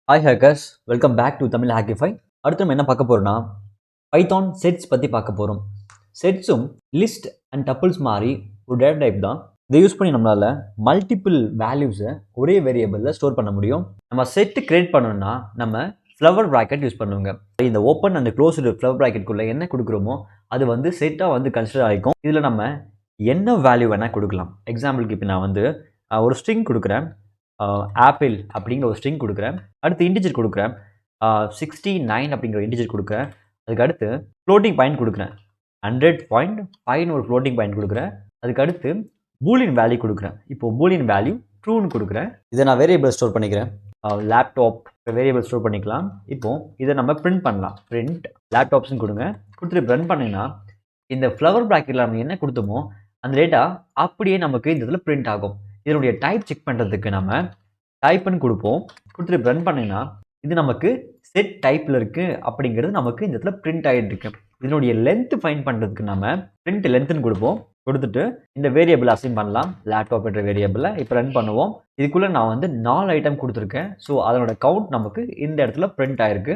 Hi hackers, welcome back to Tamil Hackify. அடுத்து நம்ம என்ன பார்க்க போகிறோம்னா பைத்தான் செட்ஸ் பற்றி பார்க்க போகிறோம். செட்ஸும் லிஸ்ட் அண்ட் டப்பிள்ஸ் மாதிரி ஒரு டேட்டா டைப் தான். இதை யூஸ் பண்ணி நம்மளால் மல்டிபிள் வேல்யூஸை ஒரே வேரியபிளில் ஸ்டோர் பண்ண முடியும். நம்ம செட்டு கிரியேட் பண்ணணும்னா நம்ம ஃப்ளவர் ப்ராக்கெட் யூஸ் பண்ணுவோங்க. இந்த ஓப்பன் அண்ட் க்ளோஸ்டு ஃப்ளவர் ப்ராக்கெட்டுக்குள்ளே என்ன கொடுக்குறோமோ அது வந்து செட்டாக வந்து கன்சிடர் ஆகிக்கும். இதில் நம்ம என்ன வேல்யூ வேணால் கொடுக்கலாம். எக்ஸாம்பிளுக்கு இப்போ நான் வந்து ஒரு ஸ்ட்ரிங் கொடுக்குறேன், ஆப்பிள் அப்படிங்கிற ஒரு ஸ்ட்ரிங் கொடுக்குறேன். அடுத்து இன்டிஜர் கொடுக்குறேன், 69 அப்படிங்கிற இன்டிஜர் கொடுக்குறேன். அதுக்கு அடுத்து ஃப்ளோட்டிங் பாயிண்ட் கொடுக்குறேன், 100.5 ஒரு ஃப்ளோட்டிங் பாயிண்ட் கொடுக்குறேன். அதுக்கு அடுத்து பூலியன் வேல்யூ கொடுக்குறேன். இப்போ பூலியன் வேல்யூ ட்ரூன்னு கொடுக்குறேன். இதை நான் வேரியபிள் ஸ்டோர் பண்ணிக்கிறேன். லேப்டாப் வேரியபிள் ஸ்டோர் பண்ணிக்கலாம். இப்போ இதை நம்ம பிரிண்ட் பண்ணலாம். பிரிண்ட் லேப்டாப்ஸ்ன்னு கொடுங்க. கொடுத்துட்டு ரன் பண்ணிங்கன்னா இந்த ஃப்ளவர் ப்ராக்கெட்டில் நம்ம என்ன கொடுத்தோமோ அந்த டேட்டா அப்படியே நமக்கு இந்த இதில் பிரிண்ட் ஆகும். இதனுடைய டைப் செக் பண்ணுறதுக்கு நம்ம டைப்னு கொடுப்போம். கொடுத்துட்டு ரன் பண்ணிங்கன்னா இது நமக்கு செட் டைப்பில் இருக்குது அப்படிங்கிறது நமக்கு இந்த இடத்துல பிரிண்ட் ஆகிட்டு இருக்கு. இதனுடைய லென்த் ஃபைன் பண்ணுறதுக்கு நம்ம பிரிண்ட் லென்த்னு கொடுப்போம். கொடுத்துட்டு இந்த வேரியபிள் அசைன் பண்ணலாம், லேப்டாப் என்ற வேரியபிளை. இப்போ ரன் பண்ணுவோம். இதுக்குள்ளே நான் வந்து 4 ஐட்டம் கொடுத்துருக்கேன். ஸோ அதனோட கவுண்ட் நமக்கு இந்த இடத்துல பிரிண்ட் ஆகிருக்கு.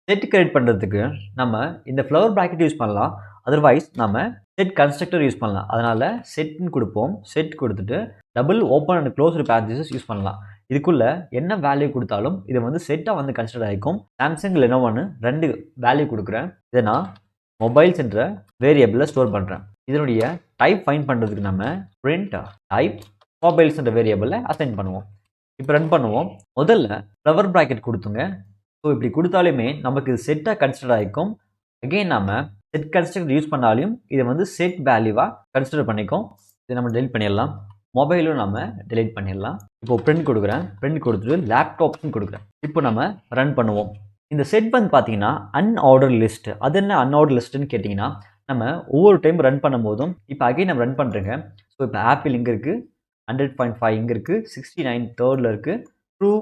செட் கிரியேட் பண்ணுறதுக்கு நம்ம இந்த ஃப்ளவர் ப்ராக்கெட் யூஸ் பண்ணலாம். அதர்வைஸ் நம்ம செட் கன்ஸ்ட்ரக்டர் யூஸ் பண்ணலாம். அதனால் செட்னு கொடுப்போம். செட் கொடுத்துட்டு double open and closed parentheses use பண்ணலாம். இதுக்குள்ளே என்ன வேல்யூ கொடுத்தாலும் இதை வந்து செட்டாக வந்து கன்சிடர் ஆகிக்கும். சாம்சங் லெனோவோன்னு 2 வேல்யூ கொடுக்குறேன். இதை நான் மொபைல்ஸ் என்ற வேரியபிளில் ஸ்டோர் பண்ணுறேன். இதனுடைய டைப் ஃபைன் பண்ணுறதுக்கு நம்ம பிரிண்ட் டைப் மொபைல்ஸ் என்ற வேரியபிளில் அசைன் பண்ணுவோம். இப்போ ரன் பண்ணுவோம். முதல்ல ஃப்ளவர் ப்ராக்கெட் கொடுத்துங்க. ஸோ இப்படி கொடுத்தாலுமே நமக்கு இது செட்டாக கன்சிடர் ஆகிக்கும். அகெயின் நம்ம செட் கன்ஸ்ட்ரக்டர் யூஸ் பண்ணாலும் இதை வந்து செட் வேல்யூவாக கன்சிடர் பண்ணிக்கும். இதை நம்ம டெலிட் பண்ணிடலாம். மொபைலும் நம்ம டெலிட் பண்ணிடலாம். இப்போ பிரிண்ட் கொடுக்குறேன். பிரிண்ட் கொடுத்துட்டு லேப்டாப்ஸ்னு கொடுக்குறேன். இப்போ நம்ம ரன் பண்ணுவோம். இந்த செட் வந்து பார்த்தீங்கன்னா அன்ஆர்டர் லிஸ்ட். அது என்ன அன்ஆர்டர் லிஸ்ட்டுன்னு கேட்டிங்கன்னா நம்ம ஒவ்வொரு டைம் ரன் பண்ணும் போதும் இப்போ அகைன் நம்ம ரன் பண்ணுறேங்க. ஸோ இப்போ ஆப்பிள் இங்கே இருக்குது, 100.5 இங்கே இருக்குது, 69 தேர்டில் இருக்குது, ட்ரூ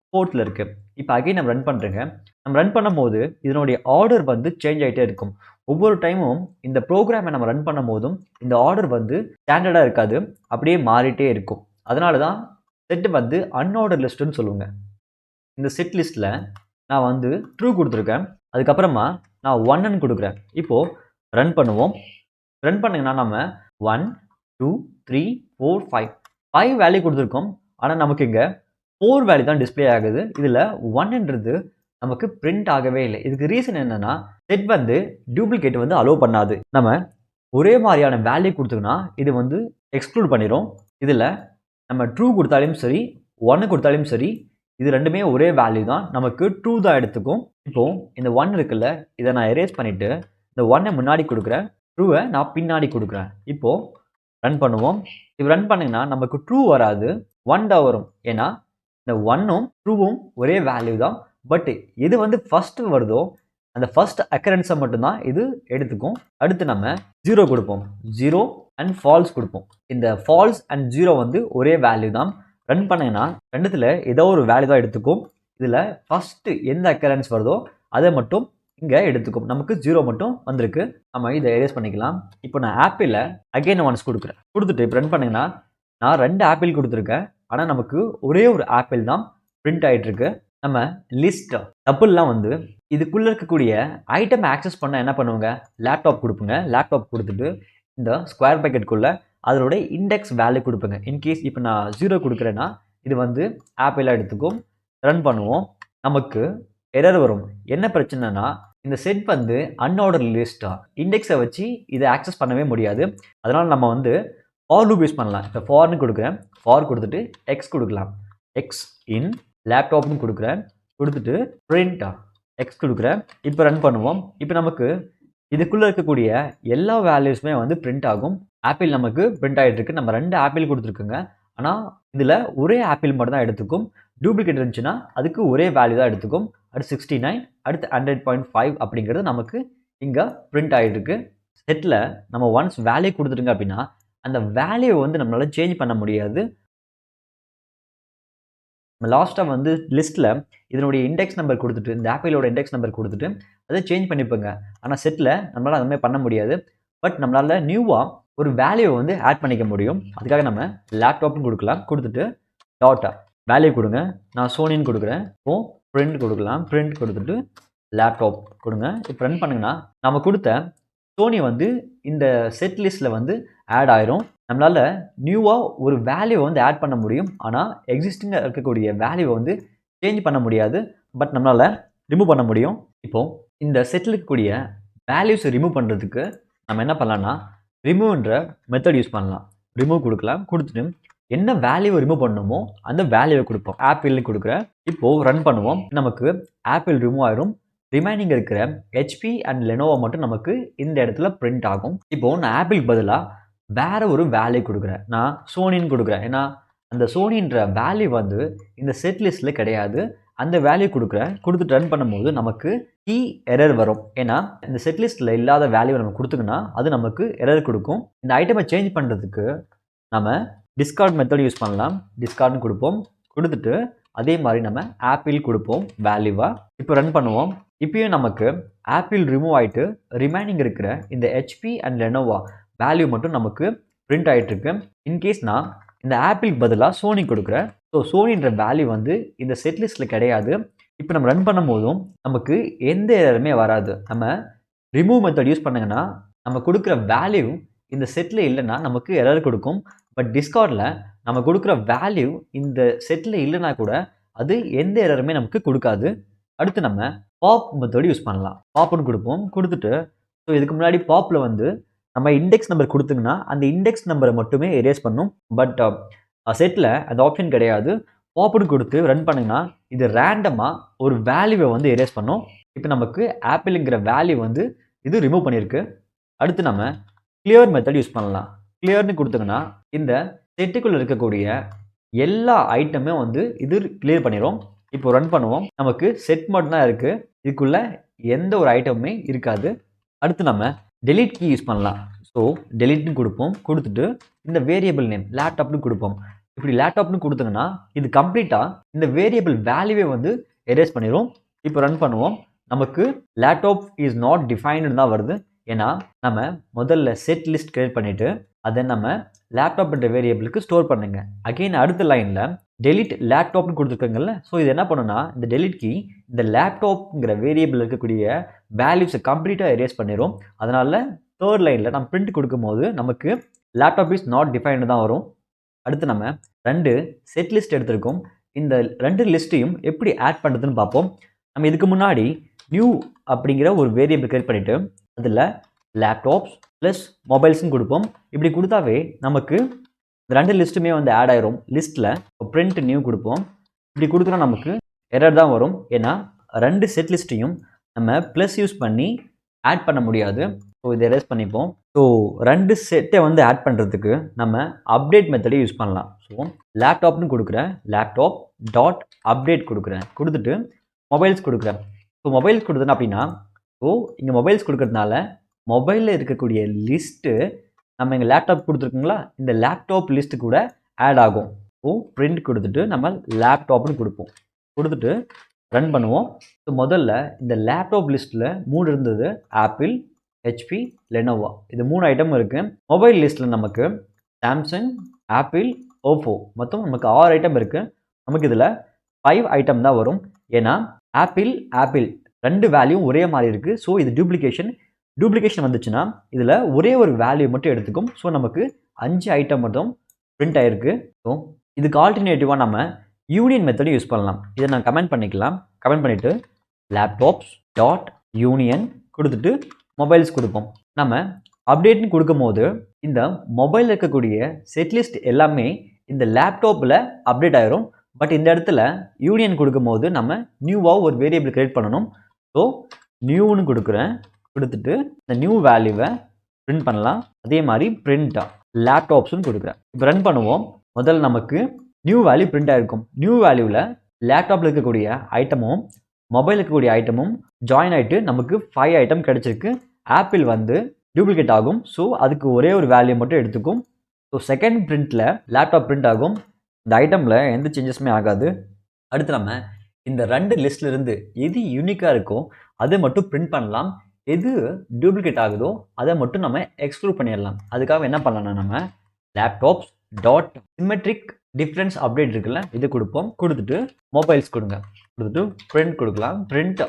ஃபோர்த்தில் இருக்குது. இப்போ அகைன் நம்ம ரன் பண்ணுறேங்க. நம்ம ரன் பண்ணும்போது இதனுடைய ஆர்டர் வந்து சேஞ்ச் ஆகிட்டே இருக்கும். ஒவ்வொரு டைமும் இந்த ப்ரோக்ராமை நம்ம ரன் பண்ணும் போதும் இந்த ஆர்டர் வந்து ஸ்டாண்டர்டாக இருக்காது, அப்படியே மாறிட்டே இருக்கும். அதனால தான் செட்டு வந்து அன்ஆர்டர் லிஸ்ட்டுன்னு சொல்லுவாங்க. இந்த செட் லிஸ்ட்டில் நான் வந்து ட்ரூ கொடுத்துருக்கேன். அதுக்கப்புறமா நான் 1ன்னு கொடுக்குறேன். இப்போது ரன் பண்ணுவோம். ரன் பண்ணிங்கன்னா நம்ம 1 2 3 4 5 வேல்யூ கொடுத்துருக்கோம். ஆனால் நமக்கு இங்கே 4 வேல்யூ தான் டிஸ்பிளே ஆகுது. இதில் 1ன்றது நமக்கு பிரிண்ட் ஆகவே இல்லை. இதுக்கு ரீசன் என்னன்னா செட் வந்து டூப்ளிகேட் வந்து அலோவ் பண்ணாது. நம்ம ஒரே மாதிரியான வேல்யூ கொடுத்தோம்னா இது வந்து எக்ஸ்க்ளூட் பண்ணிடும். இதில் நம்ம ட்ரூ கொடுத்தாலும் சரி 1 கொடுத்தாலும் சரி இது ரெண்டுமே ஒரே வேல்யூ தான், நமக்கு ட்ரூ தான் எடுத்துக்கும். இப்போ இந்த 1 இருக்குல்ல, இதை நான் எரேஸ் பண்ணிவிட்டு இந்த 1ஐ முன்னாடி கொடுக்குறேன், ட்ரூவை நான் பின்னாடி கொடுக்குறேன். இப்போது ரன் பண்ணுவோம். இப்போ ரன் பண்ணிங்கன்னா நமக்கு ட்ரூ வராது, 1 தான் வரும். ஏன்னா இந்த 1ம் ட்ரூவும் ஒரே வேல்யூ தான். பட் எது வந்து ஃபஸ்ட்டு வருதோ அந்த ஃபர்ஸ்ட் அக்கரன்ஸை மட்டும்தான் இது எடுத்துக்கும். அடுத்து நம்ம 0 கொடுப்போம். 0 அண்ட் ஃபால்ஸ் கொடுப்போம். இந்த ஃபால்ஸ் அண்ட் 0 வந்து ஒரே வேல்யூ தான். ரன் பண்ணிங்கன்னா ரெண்டுத்தில் ஏதோ ஒரு வேல்யூ தான் எடுத்துக்கும். இதில் ஃபஸ்ட்டு எந்த அக்கரன்ஸ் வருதோ அதை மட்டும் இங்கே எடுத்துக்கும். நமக்கு 0 மட்டும் வந்திருக்கு. நம்ம இதை எரேஸ் பண்ணிக்கலாம். இப்போ நான் ஆப்பிளில் அகைன் ஒன்ஸ் கொடுக்குறேன். கொடுத்துட்டு இப்போ ரன் பண்ணிங்கன்னா நான் 2 ஆப்பிள் கொடுத்துருக்கேன். ஆனால் நமக்கு ஒரே ஒரு ஆப்பிள் தான் பிரிண்ட் ஆகிட்டுருக்கு. நம்ம லிஸ்ட் டப்புல்லாம் வந்து இதுக்குள்ளே இருக்கக்கூடிய ஐட்டம் ஆக்சஸ் பண்ண என்ன பண்ணுவாங்க, லேப்டாப் கொடுப்புங்க. லேப்டாப் கொடுத்துட்டு இந்த ஸ்கொயர் பேக்கெட்டுக்குள்ளே அதோட இண்டெக்ஸ் வேல்யூ கொடுப்பேங்க. இன்கேஸ் இப்போ நான் 0 கொடுக்குறேன்னா இது வந்து ஆப்பிளாக எடுத்துக்கும். ரன் பண்ணுவோம். நமக்கு எரர் வரும். என்ன பிரச்சனைனா இந்த செட் வந்து அன்ஆர்டர் லிஸ்ட்டாக இண்டெக்ஸை வச்சு இதை ஆக்சஸ் பண்ணவே முடியாது. அதனால் நம்ம வந்து ஃபார் லூப் யூஸ் பண்ணலாம். இப்போ ஃபார்னு கொடுக்குறேன். ஃபார் கொடுத்துட்டு எக்ஸ் கொடுக்கலாம். எக்ஸ் இன் லேப்டாப்னு கொடுக்குறேன். கொடுத்துட்டு பிரிண்டா எக்ஸ் கொடுக்குறேன். இப்போ ரன் பண்ணுவோம். இப்போ நமக்கு இதுக்குள்ளே இருக்கக்கூடிய எல்லா வேல்யூஸுமே வந்து பிரிண்ட் ஆகும். ஆப்பிள் நமக்கு பிரிண்ட் ஆகிட்டு இருக்கு. நம்ம 2 ஆப்பிள் கொடுத்துருக்குங்க. ஆனால் இதில் ஒரே ஆப்பிள் மட்டும் தான் எடுத்துக்கும். டூப்ளிகேட் இருந்துச்சுன்னா அதுக்கு ஒரே வேல்யூ தான் எடுத்துக்கும். அடுத்து 69 அடுத்து 100.5 அப்படிங்கிறது நமக்கு இங்கே பிரிண்ட் ஆகிட்டு இருக்கு. செட்டில் நம்ம ஒன்ஸ் வேல்யூ கொடுத்துருங்க அப்படின்னா அந்த வேல்யூவை வந்து நம்மளால் சேஞ்ச் பண்ண முடியாது. நம்ம லாஸ்ட்டாக வந்து லிஸ்ட்டில் இதனுடைய இண்டெக்ஸ் நம்பர் கொடுத்துட்டு இந்த ஆப்பிளோட இண்டெக்ஸ் நம்பர் கொடுத்துட்டு அதை சேஞ்ச் பண்ணிப்போங்க. ஆனால் செட்டில் நம்மளால் அதுமாதிரி பண்ண முடியாது. பட் நம்மளால் நியூவாக ஒரு வேல்யூவை வந்து ஆட் பண்ணிக்க முடியும். அதுக்காக நம்ம லேப்டாப்னு கொடுக்கலாம். கொடுத்துட்டு டாட்டா வேல்யூ கொடுங்க. நான் சோனின்னு கொடுக்குறேன். இப்போ பிரிண்ட் கொடுக்கலாம். பிரிண்ட் கொடுத்துட்டு லேப்டாப் கொடுங்க. இப்போ ரன் பண்ணுங்கன்னா நம்ம கொடுத்த சோனி வந்து இந்த செட் லிஸ்ட்டில் வந்து ஆட் ஆயிரும். நம்மளால் நியூவாக ஒரு வேல்யூவை வந்து ஆட் பண்ண முடியும். ஆனால் எக்ஸிஸ்டிங்காக இருக்கக்கூடிய வேல்யூவை வந்து சேஞ்ச் பண்ண முடியாது. பட் நம்மளால் ரிமூவ் பண்ண முடியும். இப்போது இந்த செட்டில் இருக்கக்கூடிய வேல்யூஸை ரிமூவ் பண்ணுறதுக்கு நம்ம என்ன பண்ணலாம்னா ரிமூவ்ன்ற மெத்தட் யூஸ் பண்ணலாம். ரிமூவ் கொடுக்கலாம். கொடுத்துட்டு என்ன வேல்யூவை ரிமூவ் பண்ணணுமோ அந்த வேல்யூவை கொடுப்போம். ஆப்பிள்னு கொடுக்குறேன். இப்போது ரன் பண்ணுவோம். நமக்கு ஆப்பிள் ரிமூவ் ஆயிரும். ரிமைனிங் இருக்கிற ஹெச்பி அண்ட் லெனோவோ மட்டும் நமக்கு இந்த இடத்துல பிரிண்ட் ஆகும். இப்போது நான் ஆப்பிளுக்கு பதிலாக வேற ஒரு வேல்யூ கொடுக்குறேன். நான் சோனின்னு கொடுக்குறேன். ஏன்னா அந்த சோனின்ற வேல்யூ வந்து இந்த செட் லிஸ்ட்டில் கிடையாது. அந்த வேல்யூ கொடுக்குறேன். கொடுத்துட்டு ரன் பண்ணும்போது நமக்கு கீ எரர் வரும். ஏன்னா இந்த செட் லிஸ்ட்டில் இல்லாத வேல்யூ நம்ம கொடுத்துங்கன்னா அது நமக்கு எரர் கொடுக்கும். இந்த ஐட்டமை சேஞ்ச் பண்ணுறதுக்கு நம்ம டிஸ்கார்ட் மெத்தட் யூஸ் பண்ணலாம். டிஸ்கார்ட்னு கொடுப்போம். கொடுத்துட்டு அதே மாதிரி நம்ம ஆப்பிள் கொடுப்போம் வேல்யூவாக. இப்போ ரன் பண்ணுவோம். இப்பயும் நமக்கு ஆப்பிள் ரிமூவ் ஆகிட்டு ரிமைனிங் இருக்கிற இந்த ஹெச்பி அண்ட் லெனோவா வேல்யூ மட்டும் நமக்கு பிரிண்ட் ஆகிட்டுருக்கு. இன்கேஸ் நான் இந்த ஆப்பிளுக்கு பதிலாக சோனி கொடுக்குறேன். ஸோ சோனின்ற வேல்யூ வந்து இந்த செட் லிஸ்ட்டில் கிடையாது. இப்போ நம்ம ரன் பண்ணும் போதும் நமக்கு எந்த எரருமே வராது. நம்ம ரிமூவ் மெத்தட் யூஸ் பண்ணுங்கன்னா நம்ம கொடுக்குற வேல்யூ இந்த செட்டில் இல்லைன்னா நமக்கு எரர் கொடுக்கும். பட் டிஸ்கார்டில் நம்ம கொடுக்குற வேல்யூ இந்த செட்டில் இல்லைன்னா கூட அது எந்த எரருமே நமக்கு கொடுக்காது. அடுத்து நம்ம பாப் மெத்தட் யூஸ் பண்ணலாம். பாப்னு கொடுப்போம். கொடுத்துட்டு ஸோ இதுக்கு முன்னாடி பாப்பில் வந்து நம்ம இண்டெக்ஸ் நம்பர் கொடுத்தோங்கன்னா அந்த இண்டெக்ஸ் நம்பரை மட்டுமே எரேஸ் பண்ணும். பட் செட்டில் அந்த ஆப்ஷன் கிடையாது. பாப்னு கொடுத்து ரன் பண்ணிங்கன்னா இது ரேண்டமாக ஒரு வேல்யூவை வந்து எரேஸ் பண்ணும். இப்போ நமக்கு ஆப்பிளுங்கிற வேல்யூ வந்து இது ரிமூவ் பண்ணியிருக்கு. அடுத்து நம்ம கிளியர் மெத்தட் யூஸ் பண்ணலாம். கிளியர்னு கொடுத்தோங்கன்னா இந்த செட்டுக்குள்ளே இருக்கக்கூடிய எல்லா ஐட்டமே வந்து இது கிளியர் பண்ணிடும். இப்போ ரன் பண்ணுவோம். நமக்கு செட் மட்டும் தான் இருக்குது. இதுக்குள்ளே எந்த ஒரு ஐட்டமுமே இருக்காது. அடுத்து நம்ம டெலீட் கீ யூஸ் பண்ணலாம். ஸோ டெலீட்னு கொடுப்போம். கொடுத்துட்டு இந்த வேரியபிள் நேம் லேப்டாப்னு கொடுப்போம். இப்படி லேப்டாப்னு கொடுத்தோங்கன்னா இது கம்ப்ளீட்டாக இந்த வேரியபிள் வேல்யூவே வந்து எரேஸ் பண்ணிடும். இப்போ ரன் பண்ணுவோம். நமக்கு லேப்டாப் இஸ் நாட் டிஃபைன்டு தான் வருது. ஏன்னா நம்ம முதல்ல செட் லிஸ்ட் கிரியேட் பண்ணிவிட்டு அதை நம்ம லேப்டாப் என்ற வேரியபிளுக்கு ஸ்டோர் பண்ணுங்க. அகெயின் அடுத்த லைனில் டெலிட் லேப்டாப்னு கொடுத்துருக்காங்கல்ல. ஸோ இது என்ன பண்ணுன்னா இந்த டெலிட் கீ இந்த லேப்டாப்ங்கிற வேரியபிள் இருக்கக்கூடிய வேல்யூஸை கம்ப்ளீட்டாக எரேஸ் பண்ணிடும். அதனால் தேர்ட் லைனில் நம்ம பிரிண்ட் கொடுக்கும்போது நமக்கு லேப்டாப் இஸ் நாட் டிஃபைன்டு தான் வரும். அடுத்து நம்ம 2 செட் லிஸ்ட் எடுத்திருக்கோம். இந்த 2 லிஸ்ட்டையும் எப்படி ஆட் பண்ணுறதுன்னு பார்ப்போம். நம்ம இதுக்கு முன்னாடி நியூ அப்படிங்கிற ஒரு வேரியபிள் கிரியேட் பண்ணிவிட்டு அதில் லேப்டாப்ஸ் ப்ளஸ் மொபைல்ஸ்னு கொடுப்போம். இப்படி கொடுத்தாவே நமக்கு இந்த 2 லிஸ்ட்டுமே வந்து ஆட் ஆயிரும். லிஸ்ட்டில் பிரிண்ட் நியூ கொடுப்போம். இப்படி கொடுத்தோன்னா நமக்கு எரர் தான் வரும். ஏன்னா 2 செட் லிஸ்ட்டையும் நம்ம ப்ளஸ் யூஸ் பண்ணி ஆட் பண்ண முடியாது. ஸோ இதை எரேஸ் பண்ணிப்போம். ஸோ 2 செட்டை வந்து ஆட் பண்ணுறதுக்கு நம்ம அப்டேட் மெத்தடை யூஸ் பண்ணலாம். ஸோ லேப்டாப்னு கொடுக்குறேன். லேப்டாப் டாட் அப்டேட் கொடுக்குறேன். கொடுத்துட்டு மொபைல்ஸ் கொடுக்குறேன். ஸோ மொபைல்ஸ் கொடுத்தேன் அப்படின்னா ஸோ இங்கே மொபைல்ஸ் கொடுக்கறதுனால மொபைலில் இருக்கக்கூடிய லிஸ்ட்டு நம்ம இங்கே லேப்டாப் கொடுத்துருக்கோங்களா இந்த லேப்டாப் லிஸ்ட்டு கூட ஆட் ஆகும். ஸோ பிரிண்ட் கொடுத்துட்டு நம்ம லேப்டாப்னு கொடுப்போம். கொடுத்துட்டு ரன் பண்ணுவோம். ஸோ முதல்ல இந்த லேப்டாப் லிஸ்ட்டில் 3 இருந்தது. ஆப்பிள், ஹெச்பி, லெனோவா இது 3 ஐட்டம் இருக்குது. மொபைல் லிஸ்ட்டில் நமக்கு சாம்சங், ஆப்பிள், ஓப்போ மொத்தம் நமக்கு 6 ஐட்டம் இருக்குது. நமக்கு இதில் 5 ஐட்டம் தான் வரும். ஏன்னா ஆப்பிள் 2 வேல்யூ ஒரே மாதிரி இருக்குது. ஸோ இது டூப்ளிகேஷன் வந்துச்சுன்னா இதில் ஒரே ஒரு வேல்யூ மட்டும் எடுத்துக்கும். ஸோ நமக்கு 5 ஐட்டம் மட்டும் பிரிண்ட் ஆகிருக்கு. ஸோ இதுக்கு ஆல்டர்னேட்டிவாக நம்ம யூனியன் மெத்தடும் யூஸ் பண்ணலாம். இதை நான் கமெண்ட் பண்ணிக்கலாம். கமெண்ட் பண்ணிவிட்டு லேப்டாப்ஸ் டாட் யூனியன் கொடுத்துட்டு மொபைல்ஸ் கொடுப்போம். நம்ம அப்டேட்னு கொடுக்கும் போது இந்த மொபைலில் இருக்கக்கூடிய செட்லிஸ்ட் எல்லாமே இந்த லேப்டாப்பில் அப்டேட் ஆயிரும். பட் இந்த இடத்துல யூனியன் கொடுக்கும் போது நம்ம நியூவாக ஒரு வேரியபிள் கிரியேட் பண்ணணும். ஸோ நியூன்னு கொடுக்குறேன். கொடுத்துட்டு இந்த நியூ வேல்யூவை பிரிண்ட் பண்ணலாம். அதே மாதிரி பிரிண்ட்டாக லேப்டாப்ஸ்னு கொடுக்குறேன். இப்போ ரன் பண்ணுவோம். முதல்ல நமக்கு நியூ வேல்யூ பிரிண்ட் ஆகிருக்கும். நியூ வேல்யூவில் லேப்டாப்பில் இருக்கக்கூடிய ஐட்டமும் மொபைலில் இருக்கக்கூடிய ஐட்டமும் ஜாயின் ஆகிட்டு நமக்கு 5 ஐட்டம் கிடச்சிருக்கு. ஆப்பிள் வந்து டூப்ளிகேட் ஆகும். ஸோ அதுக்கு ஒரே ஒரு வேல்யூ மட்டும் எடுத்துக்கும். ஸோ செகண்ட் பிரிண்ட்டில் லேப்டாப் பிரிண்ட் ஆகும். இந்த ஐட்டமில் எந்த சேஞ்சஸுமே ஆகாது. அடுத்து நம்ம இந்த 2 லிஸ்ட்லேருந்து எது யூனிக்காக இருக்கோ அதை மட்டும் பிரிண்ட் பண்ணலாம். எது டூப்ளிகேட் ஆகுதோ அதை மட்டும் நம்ம எக்ஸ்க்ளூட் பண்ணிடலாம். அதுக்காக என்ன பண்ணலாம்னா நம்ம laptops dot symmetric difference update இருக்குல்ல இது கொடுப்போம். கொடுத்துட்டு மொபைல்ஸ் கொடுங்க. கொடுத்துட்டு பிரிண்ட் கொடுக்கலாம். பிரிண்ட்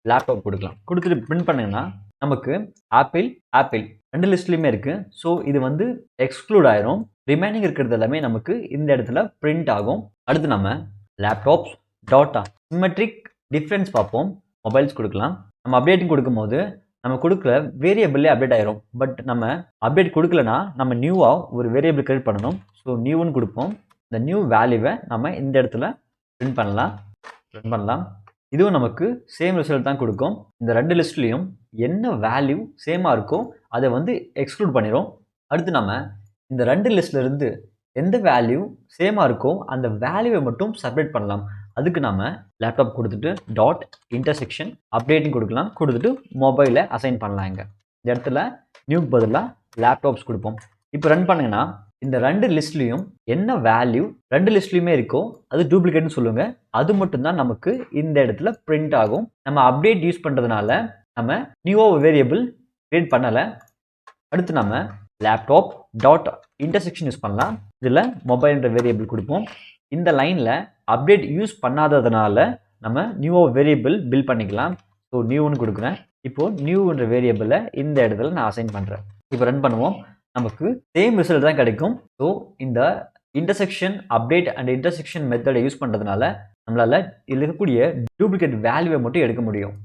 லேப்டாப் கொடுக்கலாம். கொடுத்துட்டு பிரிண்ட் பண்ணிங்கன்னா நமக்கு ஆப்பிள் ஆப்பிள் 2 லிஸ்ட்லையுமே இருக்குது. ஸோ இது வந்து எக்ஸ்க்ளூட் ஆயிரும். ரிமைனிங் இருக்கிறது எல்லாமே நமக்கு இந்த இடத்துல பிரிண்ட் ஆகும். அடுத்து நம்ம லேப்டாப்ஸ் டாட்டா சிமெட்ரிக் டிஃப்ரென்ஸ் பார்ப்போம். மொபைல்ஸ் கொடுக்கலாம். நம்ம அப்டேட்டிங் கொடுக்கும்போது நம்ம கொடுக்குற வேரியபிளே அப்டேட் ஆயிரும். பட் நம்ம அப்டேட் கொடுக்கலனா நம்ம நியூவாக ஒரு வேரியபிள் கிரியேட் பண்ணணும். ஸோ நியூன்னு கொடுப்போம். இந்த நியூ வேல்யூவை நம்ம இந்த இடத்துல பிரிண்ட் பண்ணலாம். இதுவும் நமக்கு சேம் ரிசல்ட் தான் கொடுக்கும். இந்த 2 லிஸ்ட்லையும் என்ன வேல்யூ சேமாக இருக்கோ அதை வந்து எக்ஸ்க்ளூட் பண்ணிடும். அடுத்து நம்ம இந்த 2 லிஸ்ட்லேருந்து எந்த வேல்யூ சேமாக இருக்கோ அந்த வேல்யூவை மட்டும் செப்பரேட் பண்ணலாம். அதுக்கு நம்ம லேப்டாப் கொடுத்துட்டு டாட் இன்டர்செக்ஷன் அப்டேட்டிங் கொடுக்கலாம். கொடுத்துட்டு மொபைலை அசைன் பண்ணலாம். இந்த இடத்துல நியூக்கு பதிலாக லேப்டாப்ஸ் கொடுப்போம். இப்போ ரன் பண்ணுங்கன்னா இந்த 2 லிஸ்ட்லையும் என்ன வேல்யூ 2 லிஸ்ட்லையுமே இருக்கோ அது டூப்ளிகேட்னு சொல்லுங்க. அது மட்டும்தான் நமக்கு இந்த இடத்துல பிரிண்ட் ஆகும். நம்ம அப்டேட் யூஸ் பண்ணுறதுனால நம்ம நியூவாக வேரியபிள் கிரியேட் பண்ணலை. அடுத்து நம்ம லேப்டாப் டாட் இன்டர்செக்ஷன் யூஸ் பண்ணலாம். இதில் மொபைல்ன்ற வேரியபிள் கொடுப்போம். இந்த லைனில் அப்டேட் யூஸ் பண்ணாததுனால நம்ம நியூவாக வேரியபிள் பில்ட் பண்ணிக்கலாம். ஸோ நியூன்னு கொடுக்குறேன். இப்போது நியூன்ற வேரியபிளை இந்த இடத்துல நான் அசைன் பண்ணுறேன். இப்போ ரன் பண்ணுவோம். நமக்கு சேம் ரிசல்ட் தான் கிடைக்கும். ஸோ இந்த இன்டர்செக்ஷன் அப்டேட் அண்ட் இன்டர்செக்ஷன் மெத்தடை யூஸ் பண்ணுறதுனால நம்மளால் இதில் இருக்கக்கூடிய டூப்ளிகேட் வேல்யூவை மட்டும் எடுக்க முடியும்.